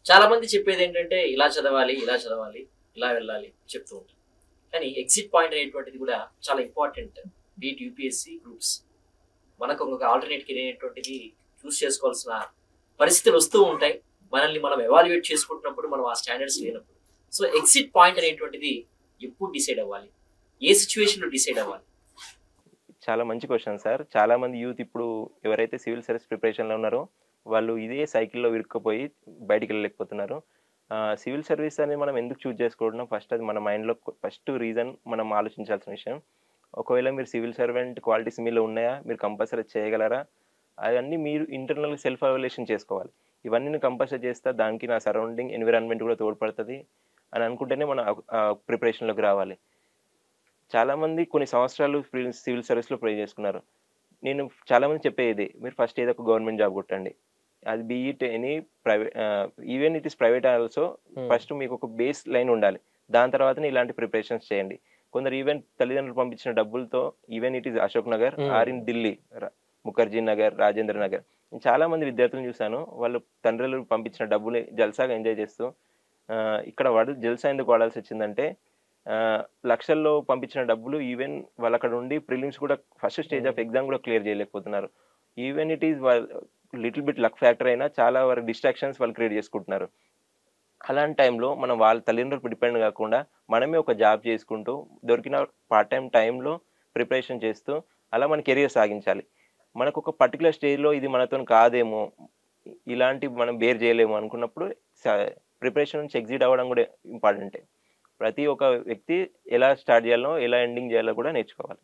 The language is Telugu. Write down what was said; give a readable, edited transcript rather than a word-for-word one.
చాలా మంది చెప్పేది ఏంటంటే ఇలా చదవాలి, ఇలా చదవాలి, ఇలా వెళ్ళాలి చెప్తూ ఉంటారు. కానీ ఎగ్జిట్ పాయింట్ అనేటువంటిది కూడా చాలా ఇంపార్టెంట్. బీట్ యూపీఎస్సీ గ్రూప్స్ మనకు ఒక ఆల్టర్నేట్ కెరీర్ అనేటువంటిది చూస్ చేసుకోవాల్సిన పరిస్థితులు వస్తూ ఉంటాయి. మనల్ని మనం ఎవాల్యుయేట్ చేసుకుంటున్నప్పుడు మనం ఆ స్టాండర్డ్స్ లేనప్పుడు. సో ఎగ్జిట్ పాయింట్ అనేటువంటిది ఎప్పుడు డిసైడ్ అవ్వాలి, ఏ సిచ్యువేషన్ లో డిసైడ్ అవ్వాలి? చాలా మంచి క్వశ్చన్ సార్. చాలా మంది యూత్ ఇప్పుడు ఎవరైతే సివిల్ సర్వీస్ ప్రిపరేషన్లో ఉన్నారో వాళ్ళు ఇదే సైకిల్లో ఇరుక్కుపోయి బయటికి వెళ్ళలేకపోతున్నారు. సివిల్ సర్వీస్ అనేది మనం ఎందుకు చూజ్ చేసుకోవడం, ఫస్ట్ అది మన మైండ్లో ఫస్ట్ రీజన్ మనం ఆలోచించాల్సిన విషయం. ఒకవేళ మీరు సివిల్ సర్వెంట్ క్వాలిటీస్ మీలో ఉన్నాయా, మీరు కంపల్సరీ చేయగలరా, అవన్నీ మీరు ఇంటర్నల్ సెల్ఫ్ ఎవాల్యుయేషన్ చేసుకోవాలి. ఇవన్నీ నేను కంపల్సరీ చేస్తా, దానికి నా సరౌండింగ్ ఎన్విరాన్మెంట్ కూడా తోడ్పడుతుంది అని అనుకుంటేనే మనం ప్రిపరేషన్లోకి రావాలి. చాలామంది కొన్ని సంవత్సరాలు సివిల్ సర్వీస్లో ప్రే చేసుకున్నారు. నేను చాలామంది చెప్పేది, మీరు ఫస్ట్ ఏదో ఒక గవర్నమెంట్ జాబ్ కొట్టండి. అది బీఇట్ any private, even it is private also, first మీకు ఒక బేస్ లైన్ ఉండాలి. దాని తర్వాతనే ఇలాంటి ప్రిపరేషన్స్ చేయండి. కొందరు ఈవెన్ తల్లిదండ్రులు పంపించిన డబ్బులతో, even it is Ashok Nagar or in Delhi, Mukherjee Nagar, Rajendra Nagar, నేను చాలామంది విద్యార్థులను చూశాను. వాళ్ళు తండ్రులు పంపించిన డబ్బులు జల్సాగా ఎంజాయ్ చేస్తూ, ఇక్కడ వాడు జల్సా ఎందుకు వాడాల్సి వచ్చిందంటే, లక్షల్లో పంపించిన డబ్బులు ఈవెన్ వాళ్ళు అక్కడ ఉండి ప్రిలిమ్స్ కూడా ఫస్ట్ స్టేజ్ ఆఫ్ ఎగ్జామ్ కూడా క్లియర్ చేయలేకపోతున్నారు. Even it is little bit luck factor అయినా చాలా వరకు డిస్ట్రాక్షన్స్ వాళ్ళు క్రియేట్ చేసుకుంటున్నారు. అలాంటి టైంలో మనం వాళ్ళ తల్లిదండ్రులకు డిపెండ్ కాకుండా మనమే ఒక జాబ్ చేసుకుంటూ దొరికిన పార్ట్ టైం టైంలో ప్రిపరేషన్ చేస్తూ అలా మన కెరియర్ సాగించాలి. మనకు ఒక పర్టికులర్ స్టేజ్లో ఇది మనతో కాదేమో, ఇలాంటి మనం బేర్ చేయలేము అనుకున్నప్పుడు ప్రిపరేషన్ నుంచి ఎగ్జిట్ అవ్వడం కూడా ఇంపార్టెంటే. ప్రతి ఒక్క వ్యక్తి ఎలా స్టార్ట్ చేయాలో, ఎలా ఎండింగ్ చేయాలో కూడా నేర్చుకోవాలి.